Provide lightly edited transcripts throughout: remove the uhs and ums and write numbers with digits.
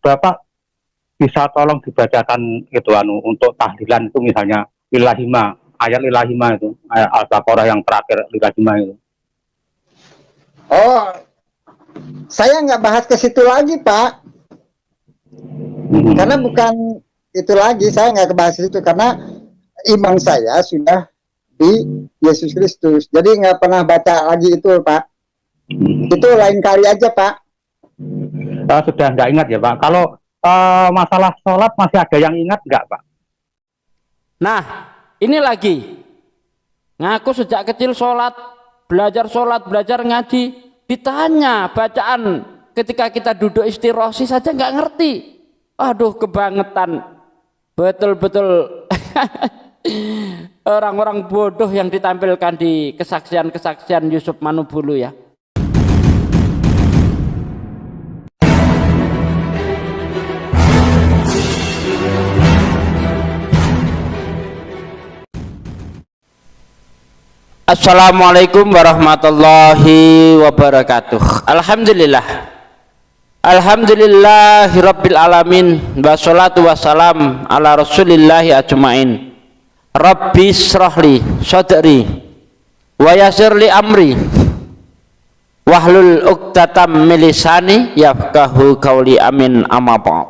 Bapak bisa tolong dibacakan itu untuk tahlilan itu, misalnya ilahima, ayat ilahima itu, ayat Al-Baqarah yang terakhir ilahima itu. Oh, saya nggak bahas ke situ lagi, Pak. Karena bukan itu lagi, saya nggak kebahas itu karena iman saya sudah di Yesus Kristus. Jadi nggak pernah baca lagi itu, Pak. Itu lain kali aja, Pak. Sudah nggak ingat ya, Pak. Kalau masalah sholat masih ada yang ingat nggak, Pak? Nah, ini lagi ngaku sejak kecil sholat, belajar ngaji, ditanya bacaan ketika kita duduk istirosi saja nggak ngerti. Aduh, kebangetan betul-betul. Orang-orang bodoh yang ditampilkan di kesaksian Yusuf Manubulu ya. Assalamualaikum warahmatullahi wabarakatuh. Alhamdulillahirabbil alamin, wassalatu wassalam ala rasulillahi ajmain. Rabbi shrahli sadri wa yassirli amri wahlul 'uqdatam min lisani yafqahu qauli, amin, amma ba'd.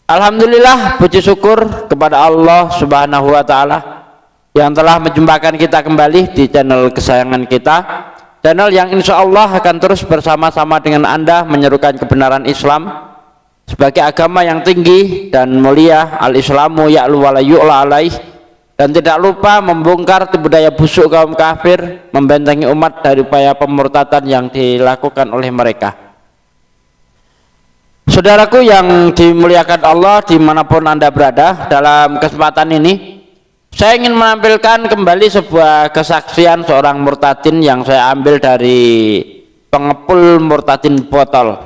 Alhamdulillah, puji syukur kepada Allah Subhanahu wa taala yang telah menjumpakan kita kembali di channel kesayangan kita, channel yang insya Allah akan terus bersama-sama dengan Anda menyerukan kebenaran Islam sebagai agama yang tinggi dan mulia, al-islamu ya'lu wa la yu'la alaih, dan tidak lupa membongkar tipu daya busuk kaum kafir, membentengi umat dari upaya pemurtadan yang dilakukan oleh mereka. Saudaraku yang dimuliakan Allah dimanapun Anda berada, dalam kesempatan ini saya ingin menampilkan kembali sebuah kesaksian seorang murtadin yang saya ambil dari pengepul murtadin botol.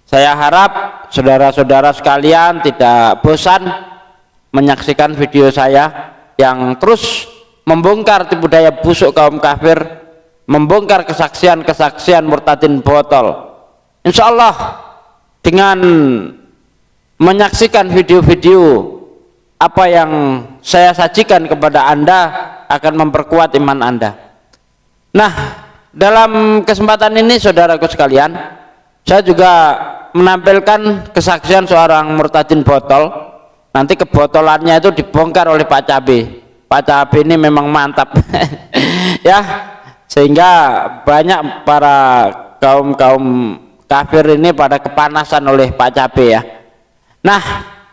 Saya harap saudara-saudara sekalian tidak bosan menyaksikan video saya yang terus membongkar tipu daya busuk kaum kafir, membongkar kesaksian-kesaksian murtadin botol. Insya Allah dengan menyaksikan video-video apa yang saya sajikan kepada Anda akan memperkuat iman Anda. Nah, dalam kesempatan ini saudaraku sekalian, saya juga menampilkan kesaksian seorang murtadin botol. Nanti kebotolannya itu dibongkar oleh Pak Cabe. Pak Cabe ini memang mantap. Ya, sehingga banyak para kaum kafir ini pada kepanasan oleh Pak Cabe ya. Nah,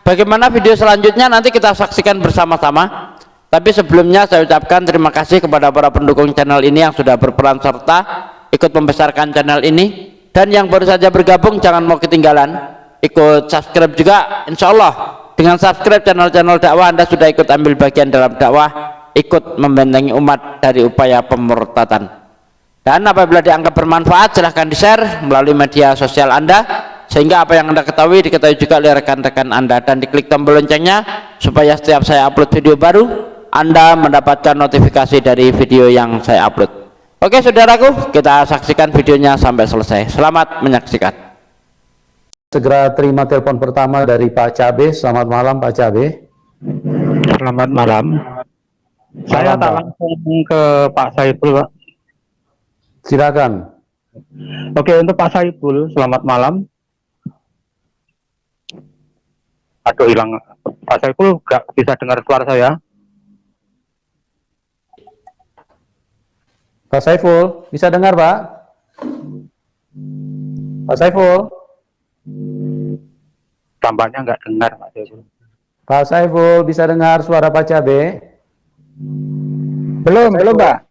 bagaimana video selanjutnya nanti kita saksikan bersama-sama. Tapi sebelumnya saya ucapkan terima kasih kepada para pendukung channel ini yang sudah berperan serta ikut membesarkan channel ini, dan yang baru saja bergabung jangan mau ketinggalan ikut subscribe juga. Insya Allah dengan subscribe channel-channel dakwah Anda sudah ikut ambil bagian dalam dakwah, ikut membentengi umat dari upaya pemurtadan. Dan apabila dianggap bermanfaat silahkan di share melalui media sosial Anda, sehingga apa yang Anda ketahui diketahui juga oleh rekan-rekan Anda, dan diklik tombol loncengnya supaya setiap saya upload video baru Anda mendapatkan notifikasi dari video yang saya upload. Oke saudaraku, kita saksikan videonya sampai selesai. Selamat menyaksikan. Segera terima telepon pertama dari Pak Cabe. Selamat malam Pak Cabe. Selamat malam. Saya tak langsung ke Pak Saiful, Pak. Silakan. Oke, untuk Pak Saiful, selamat malam. Aduh, hilang. Pak Saiful nggak bisa dengar suara saya. Pak Saiful, bisa dengar Pak? Pak Saiful? Tampaknya nggak dengar, Pak Saiful. Pak Saiful, bisa dengar suara Pak Cabe? Belum, Pak.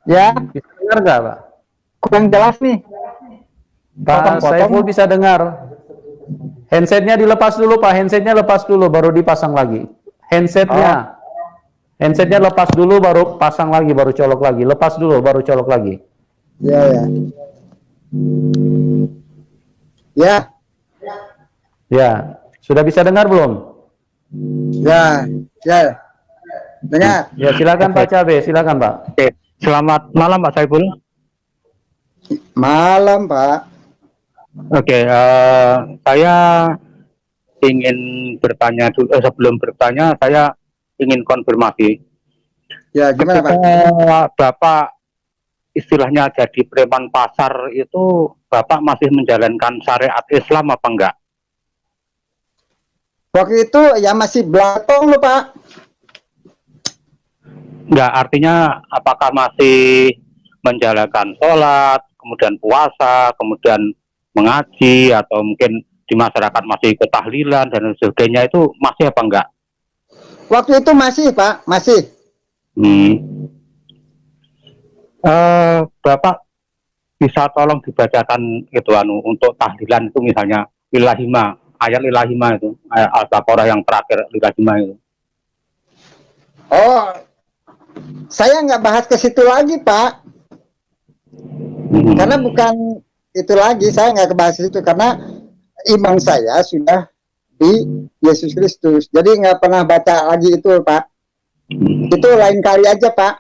Ya, Bisa dengar nggak Pak? kurang jelas nih. Pak Saiful bisa dengar. Handsetnya dilepas dulu Pak, handsetnya lepas dulu baru dipasang lagi. Handsetnya lepas dulu baru pasang lagi, baru colok lagi. Lepas dulu baru colok lagi. Ya. Ya, sudah bisa dengar belum? Ya. Dengar. Ya, silakan Pak Cabe, silakan Pak. Oke, selamat malam Pak Saiful. Malam, Pak. Oke, saya ingin bertanya dulu. Sebelum bertanya, saya ingin konfirmasi. Ya, gimana Pak? Ketika Bapak istilahnya jadi preman pasar itu, Bapak masih menjalankan syariat Islam apa enggak? Waktu itu ya masih belatong loh Pak. Enggak, artinya apakah masih menjalankan sholat, kemudian puasa, kemudian mengaji, atau mungkin di masyarakat masih ikut tahlilan dan sebagainya, itu masih apa enggak? Waktu itu masih Pak, masih. Bapak bisa tolong dibacakan itu untuk tahlilan itu, misalnya lilahima, ayat lilahima itu, ayat Al-Baqarah yang terakhir lilahima itu. Oh, saya nggak bahas ke situ lagi Pak. Karena bukan itu lagi, saya nggak bahas itu karena iman saya sudah di Yesus Kristus. Jadi nggak pernah baca lagi itu Pak. Itu lain kali aja Pak.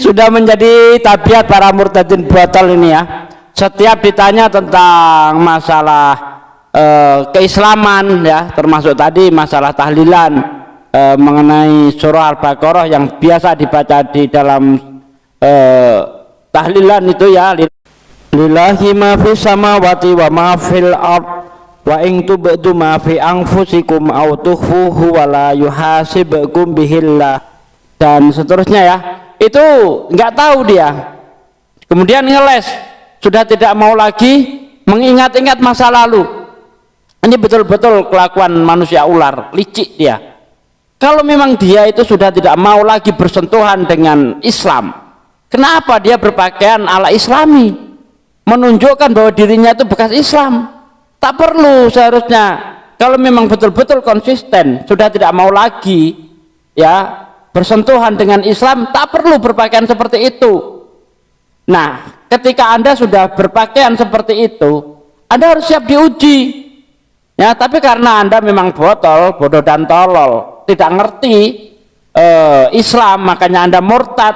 Sudah menjadi tabiat para murtadin botol ini ya. Setiap ditanya tentang masalah keislaman ya, termasuk tadi masalah tahlilan, mengenai surah Al-Baqarah yang biasa dibaca di dalam tahlilan itu ya, lillahi ma fis samawati wa ma fil ard wa in tubdu ma fi anfusikum aw tukhfuhu wa la yuhasibukum bihillah, dan seterusnya ya. Itu nggak tahu dia, kemudian ngeles, sudah tidak mau lagi mengingat-ingat masa lalu. Ini betul-betul kelakuan manusia ular, licik dia. Kalau memang dia itu sudah tidak mau lagi bersentuhan dengan Islam, kenapa dia berpakaian ala Islami, menunjukkan bahwa dirinya itu bekas Islam? Tak perlu seharusnya. Kalau memang betul-betul konsisten, sudah tidak mau lagi ya bersentuhan dengan Islam, tak perlu berpakaian seperti itu. Nah, ketika Anda sudah berpakaian seperti itu, Anda harus siap diuji ya. Tapi karena Anda memang bodoh dan tolol, tidak ngerti Islam, makanya Anda murtad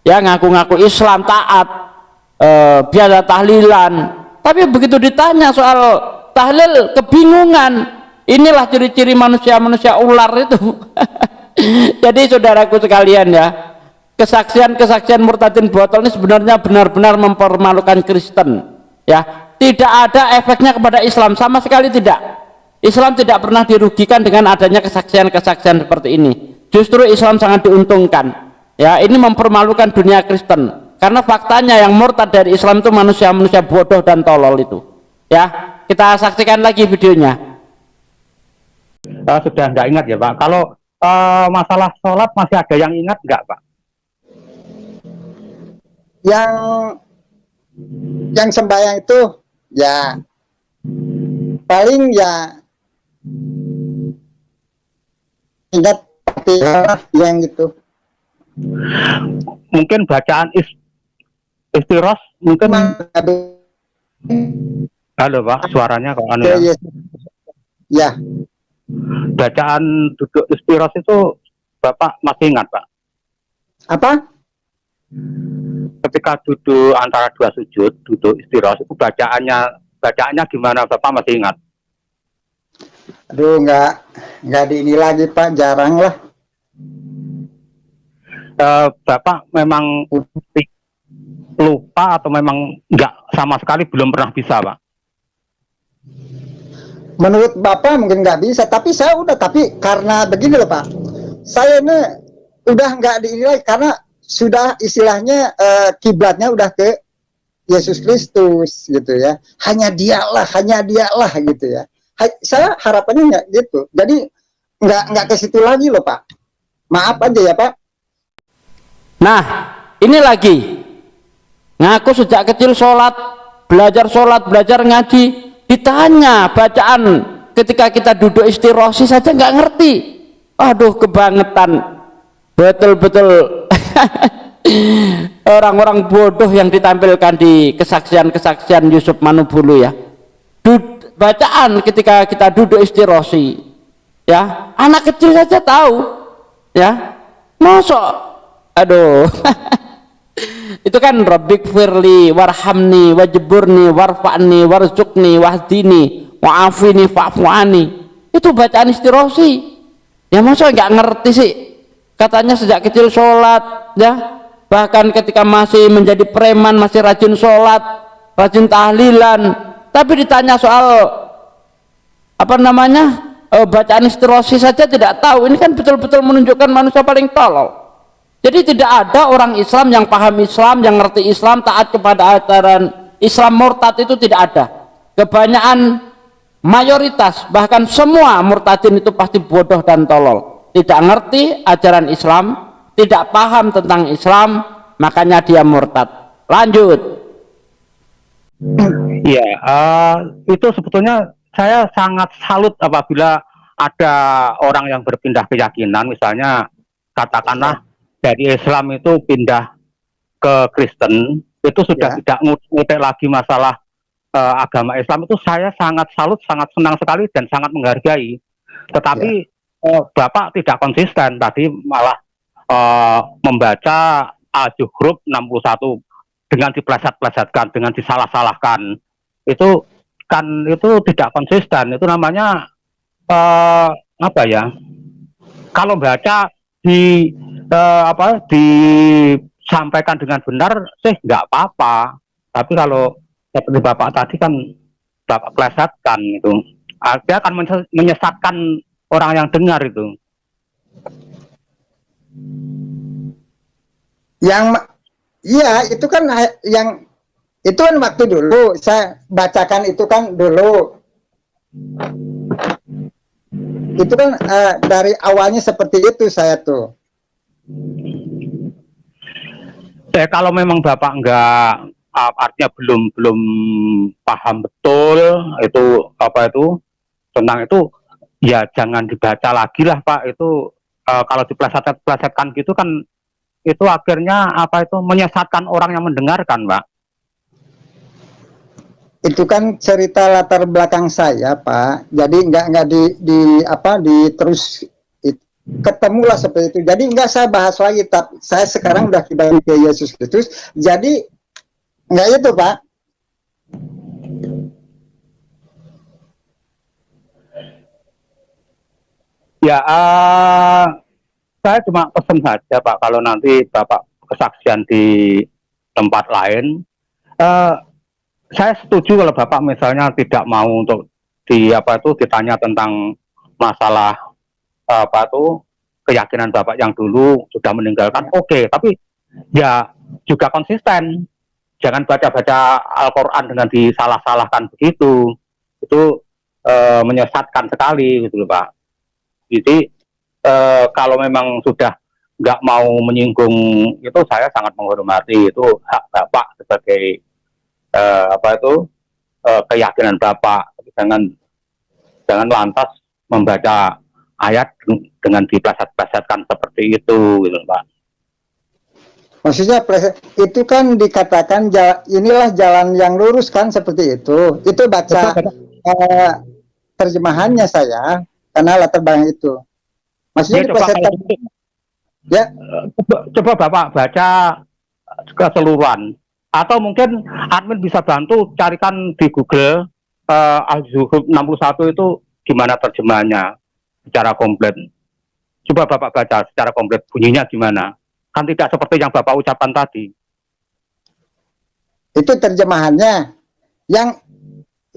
ya, ngaku-ngaku Islam, taat, biasa tahlilan, tapi begitu ditanya soal tahlil kebingungan. Inilah ciri-ciri manusia ular itu. Jadi saudaraku sekalian ya, kesaksian murtadin botol ini sebenarnya benar-benar mempermalukan Kristen ya. Tidak ada efeknya kepada Islam, sama sekali tidak. Islam tidak pernah dirugikan dengan adanya kesaksian seperti ini. Justru Islam sangat diuntungkan ya. Ini mempermalukan dunia Kristen, karena faktanya yang murtad dari Islam itu manusia bodoh dan tolol itu ya. Kita saksikan lagi videonya. Sudah nggak ingat ya Pak, kalau masalah sholat masih ada yang ingat nggak Pak? Yang sembahyang itu ya paling ya ingat yang gitu. Mungkin bacaan istiros mungkin. Halo Pak, suaranya kok anu ya. Ya. Bacaan duduk istiros itu Bapak masih ingat Pak? Apa? Ketika duduk antara dua sujud, duduk istiros itu bacaannya gimana, Bapak masih ingat? Aduh, nggak di ini lagi Pak, jarang lah. Bapak memang lupa atau memang nggak sama sekali belum pernah bisa Pak? Menurut Bapak mungkin nggak bisa, tapi saya udah, tapi karena begini loh Pak, saya ini udah nggak dinilai karena sudah istilahnya kiblatnya udah ke Yesus Kristus gitu ya, hanya dialah gitu ya. Saya harapannya nggak gitu, jadi nggak ke situ lagi loh Pak, maaf aja ya Pak. Nah ini lagi ngaku sejak kecil belajar ngaji, ditanya bacaan ketika kita duduk istirosi saja nggak ngerti. Aduh, kebangetan betul-betul. Orang-orang bodoh yang ditampilkan di kesaksian Yusuf Manubulu ya. Bacaan ketika kita duduk istirosi ya, anak kecil saja tahu ya, mosok. Aduh. Itu kan Rabbik firli warhamni wajburni warfa'ni warzuqni wahdini wa'afini fa'fu'ani. Itu bacaan istirosi. Ya masa nggak ngerti sih? Katanya sejak kecil sholat, ya. Bahkan ketika masih menjadi preman masih rajin sholat, rajin tahlilan. Tapi ditanya soal apa namanya bacaan istirosi saja tidak tahu. Ini kan betul-betul menunjukkan manusia paling tolol. Jadi tidak ada orang Islam yang paham Islam, yang ngerti Islam, taat kepada ajaran Islam, murtad itu tidak ada. Kebanyakan mayoritas bahkan semua murtadin itu pasti bodoh dan tolol, tidak ngerti ajaran Islam, tidak paham tentang Islam, makanya dia murtad. Lanjut. Ya, itu sebetulnya saya sangat salut apabila ada orang yang berpindah keyakinan, misalnya katakanlah dari Islam itu pindah ke Kristen, itu sudah tidak ngutek lagi masalah agama Islam. Itu saya sangat salut, sangat senang sekali dan sangat menghargai. Tetapi Bapak tidak konsisten, tadi malah membaca Al-Zukhruf 61 dengan dipleset-plesetkan, dengan disalah-salahkan. Itu kan itu tidak konsisten. Itu namanya apa ya? Kalau baca disampaikan dengan benar sih nggak apa-apa. Tapi kalau seperti Bapak tadi kan Bapak plesetkan itu, dia akan menyesatkan orang yang dengar itu. Iya, itu kan yang itu kan waktu dulu saya bacakan itu kan dulu. Itu kan dari awalnya seperti itu saya tuh. Kalau memang Bapak enggak artinya belum paham betul itu apa itu tentang itu, ya jangan dibaca lagi lah Pak. Itu kalau dipleset-plesetkan gitu kan itu akhirnya apa itu menyesatkan orang yang mendengarkan, Pak. Itu kan cerita latar belakang saya, Pak. Jadi nggak terus ketemulah seperti itu. Jadi nggak saya bahas lagi. Tapi saya sekarang udah kembali ke Yesus Kristus. Jadi nggak itu, Pak. Ya, saya cuma pesan saja Pak, kalau nanti Bapak kesaksian di tempat lain, saya setuju kalau Bapak misalnya tidak mau untuk ditanya tentang masalah keyakinan Bapak yang dulu sudah meninggalkan, oke. Tapi ya juga konsisten, jangan baca-baca Al-Quran dengan disalah-salahkan begitu, itu menyesatkan sekali gitu loh Pak. Jadi kalau memang sudah nggak mau menyinggung itu, saya sangat menghormati, itu hak Bapak sebagai keyakinan Bapak. Jangan lantas membaca ayat dengan dipleset-plesetkan seperti itu, gitu Pak. Maksudnya itu kan dikatakan inilah jalan yang lurus kan, seperti itu. Itu baca terjemahannya saya. Karena latar belakang itu, maksudnya coba Bapak baca keseluruhan, atau mungkin admin bisa bantu carikan di Google Al-Zukhruf 61 itu gimana terjemahannya secara komplit. Coba Bapak baca secara komplit bunyinya gimana, kan tidak seperti yang Bapak ucapkan tadi. Itu terjemahannya yang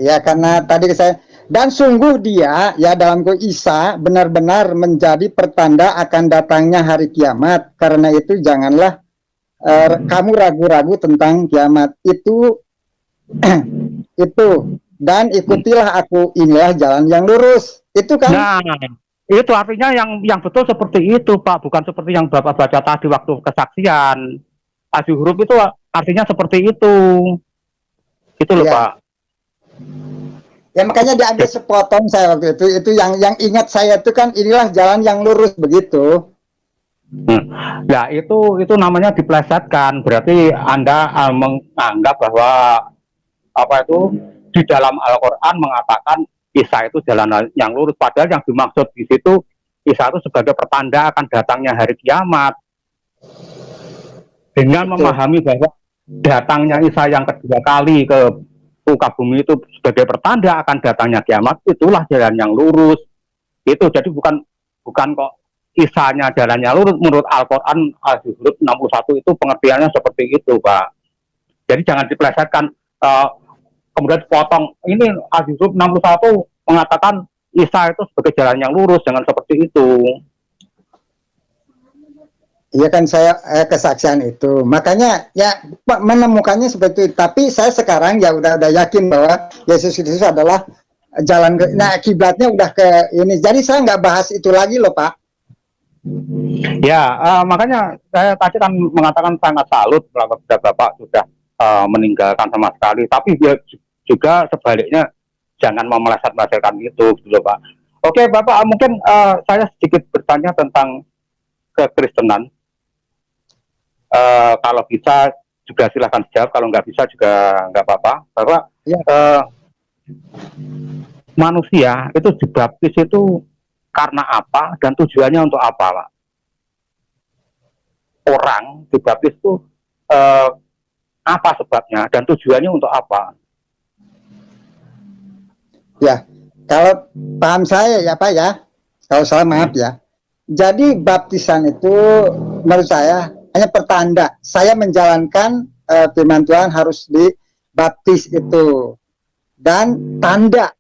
ya, karena tadi saya, dan sungguh dia, ya dalamku Isa, benar-benar menjadi pertanda akan datangnya hari kiamat. Karena itu janganlah kamu ragu-ragu tentang kiamat. Itu dan ikutilah aku, inilah jalan yang lurus. Itu kan. Nah, itu artinya yang betul seperti itu Pak, bukan seperti yang Bapak baca tadi waktu kesaksian. Al-Zukhruf itu artinya seperti itu. Itu loh ya, Pak. Ya makanya diambil sepotong saya waktu itu. Itu yang ingat saya itu kan, inilah jalan yang lurus begitu. Ya itu namanya diplesetkan. Berarti Anda menganggap bahwa di dalam Al-Quran mengatakan Isa itu jalan yang lurus, padahal yang dimaksud di situ Isa itu sebagai pertanda akan datangnya hari kiamat. Dengan memahami bahwa datangnya Isa yang kedua kali ke muka bumi itu sebagai pertanda akan datangnya kiamat, itulah jalan yang lurus. Itu jadi bukan kok Isanya jalannya lurus menurut Al-Quran Al-Zuhruf 61 itu pengertiannya seperti itu, Pak. Jadi jangan dipelesetkan kemudian dipotong. Ini Al-Zuhruf 61 mengatakan Isa itu sebagai jalan yang lurus, jangan seperti itu. Iya kan, saya kesaksian itu, makanya ya menemukannya seperti itu. Tapi saya sekarang ya udah yakin bahwa Yesus Kristus adalah jalan ke, nah kiblatnya udah ke ini. Jadi saya nggak bahas itu lagi loh, Pak. Ya, makanya saya tadi kan mengatakan sangat salut bahwa Bapak sudah meninggalkan sama sekali. Tapi dia juga sebaliknya jangan memeleset-melesetkan itu, gitu loh, Pak. Oke, Bapak, mungkin saya sedikit bertanya tentang kekristenan. Kalau bisa juga silahkan jawab, kalau nggak bisa juga nggak apa-apa. Bahwa ya, manusia itu dibaptis itu karena apa dan tujuannya untuk apa, Pak? Orang dibaptis itu apa sebabnya dan tujuannya untuk apa? Ya, kalau paham saya ya Pak ya, kalau salah maaf ya. Jadi baptisan itu menurut saya hanya pertanda saya menjalankan firman Tuhan harus dibaptis itu, dan tanda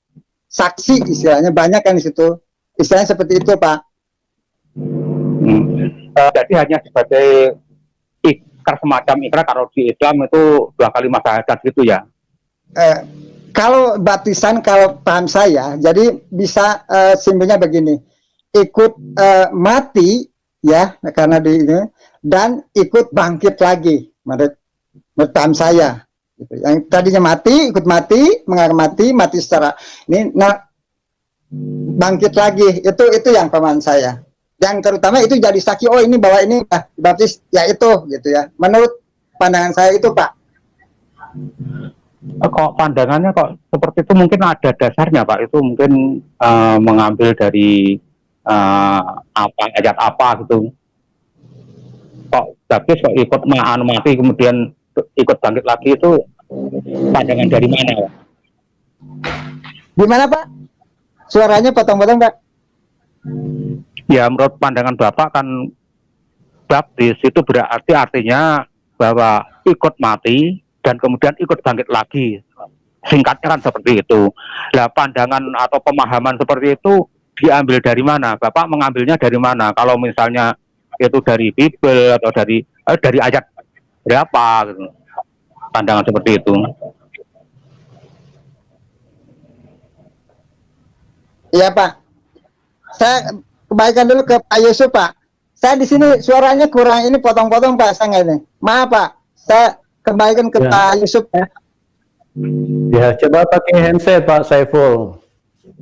saksi istilahnya banyak kan di situ, istilahnya seperti itu, Pak. Jadi hanya sebagai ikrar, semacam ikrar. Kalau di Islam itu 2 kali syahadat gitu ya. Kalau baptisan, kalau paham saya, jadi bisa simpelnya begini, ikut mati ya karena di ini, dan ikut bangkit lagi, menurut paham saya. Gitu. Yang tadinya mati, ikut mati, mengalami mati secara ini, nah bangkit lagi, itu yang pemahaman saya. Yang terutama itu jadi saksi, oh ini bahwa ini baptis, ya itu gitu ya. Menurut pandangan saya itu, Pak. Kok pandangannya kok seperti itu, mungkin ada dasarnya, Pak. Itu mungkin mengambil dari apa, ayat apa gitu. Kok baptis kok ikut mati kemudian ikut bangkit lagi, itu pandangan dari mana, Pak? Gimana, Pak? Suaranya potong-potong, Pak. Ya, menurut pandangan Bapak kan baptis itu berarti artinya bahwa ikut mati dan kemudian ikut bangkit lagi. Singkatnya kan seperti itu. Nah, pandangan atau pemahaman seperti itu diambil dari mana? Bapak mengambilnya dari mana? Kalau misalnya itu dari Bible atau dari ayat berapa gitu. Pandangan seperti itu. Iya, Pak. Saya kembalikan dulu ke Pak Yusuf, Pak. Saya di sini suaranya kurang ini, potong-potong, Pak. Saya nggak ini. Maaf, Pak. Saya kembalikan ke Pak Yusuf ya. Ya, coba pakai handset, Pak Saiful.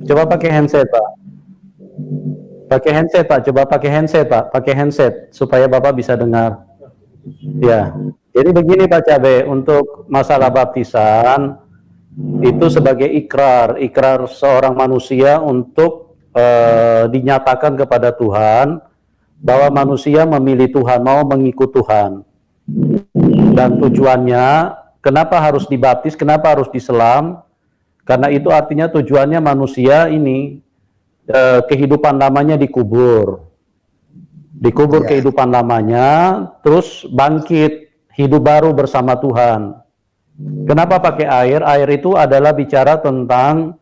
Coba pakai handset, Pak. Pakai handset, Pak. Coba pakai handset, Pak. Pakai handset supaya Bapak bisa dengar. Ya. Jadi begini, Pak Cabe, untuk masalah baptisan itu sebagai ikrar seorang manusia untuk dinyatakan kepada Tuhan bahwa manusia memilih Tuhan, mau mengikut Tuhan. Dan tujuannya, kenapa harus dibaptis, kenapa harus diselam? Karena itu artinya tujuannya manusia ini kehidupan lamanya dikubur kehidupan lamanya, terus bangkit hidup baru bersama Tuhan. Kenapa pakai air? Air itu adalah bicara tentang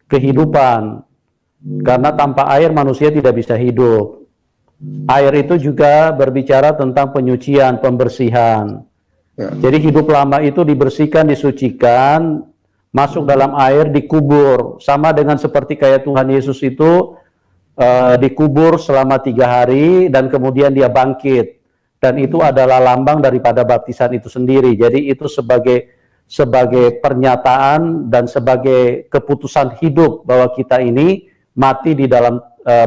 kehidupan, karena tanpa air manusia tidak bisa hidup. Air itu juga berbicara tentang penyucian, pembersihan. Jadi hidup lama itu dibersihkan, disucikan, masuk dalam air, dikubur. Sama dengan seperti kayak Tuhan Yesus itu dikubur selama 3 hari dan kemudian dia bangkit. Dan itu adalah lambang daripada baptisan itu sendiri. Jadi itu sebagai pernyataan dan sebagai keputusan hidup bahwa kita ini mati di dalam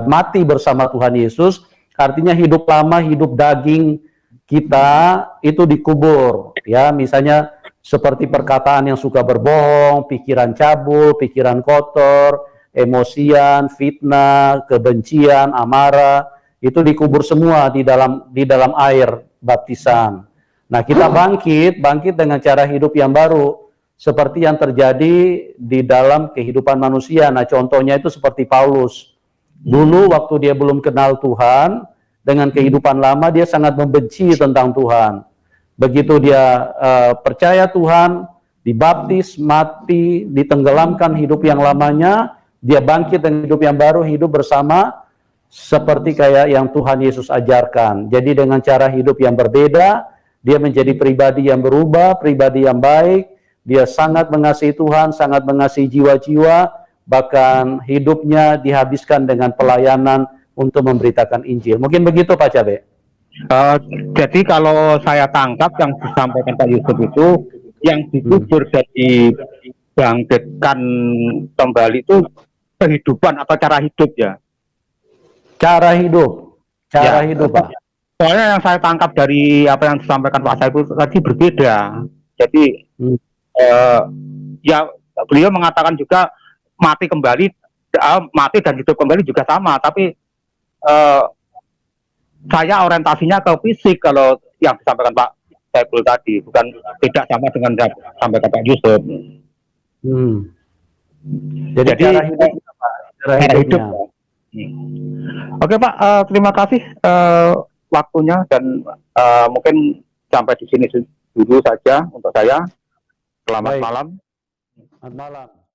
mati bersama Tuhan Yesus. Artinya hidup lama, hidup daging kita itu dikubur. Ya, misalnya seperti perkataan yang suka berbohong, pikiran cabul, pikiran kotor, emosian, fitnah, kebencian, amarah, itu dikubur semua di dalam air baptisan. Nah, kita bangkit dengan cara hidup yang baru, seperti yang terjadi di dalam kehidupan manusia. Nah, contohnya itu seperti Paulus. Dulu waktu dia belum kenal Tuhan, dengan kehidupan lama dia sangat membenci tentang Tuhan. Begitu dia percaya Tuhan, dibaptis, mati, ditenggelamkan hidup yang lamanya, dia bangkit dengan hidup yang baru, hidup bersama seperti kayak yang Tuhan Yesus ajarkan. Jadi dengan cara hidup yang berbeda, dia menjadi pribadi yang berubah, pribadi yang baik. Dia sangat mengasihi Tuhan, sangat mengasihi jiwa-jiwa, bahkan hidupnya dihabiskan dengan pelayanan untuk memberitakan Injil. Mungkin begitu Pak Cabe? Jadi kalau saya tangkap yang disampaikan Pak Yusuf itu, yang dikubur dan dibangkitkan kembali itu kehidupan atau cara hidup ya? Cara hidup Pak. Soalnya yang saya tangkap dari apa yang disampaikan Pak Saiful tadi berbeda. Jadi ya beliau mengatakan juga mati kembali, mati dan hidup kembali juga sama, tapi saya orientasinya ke fisik kalau yang disampaikan Pak Saiful tadi, bukan tidak sama dengan yang disampaikan Pak Yusuf. Jadi cara hidup, cara hidup. Oke Pak, terima kasih waktunya dan mungkin sampai di sini dulu saja untuk saya. Selamat malam. Selamat malam.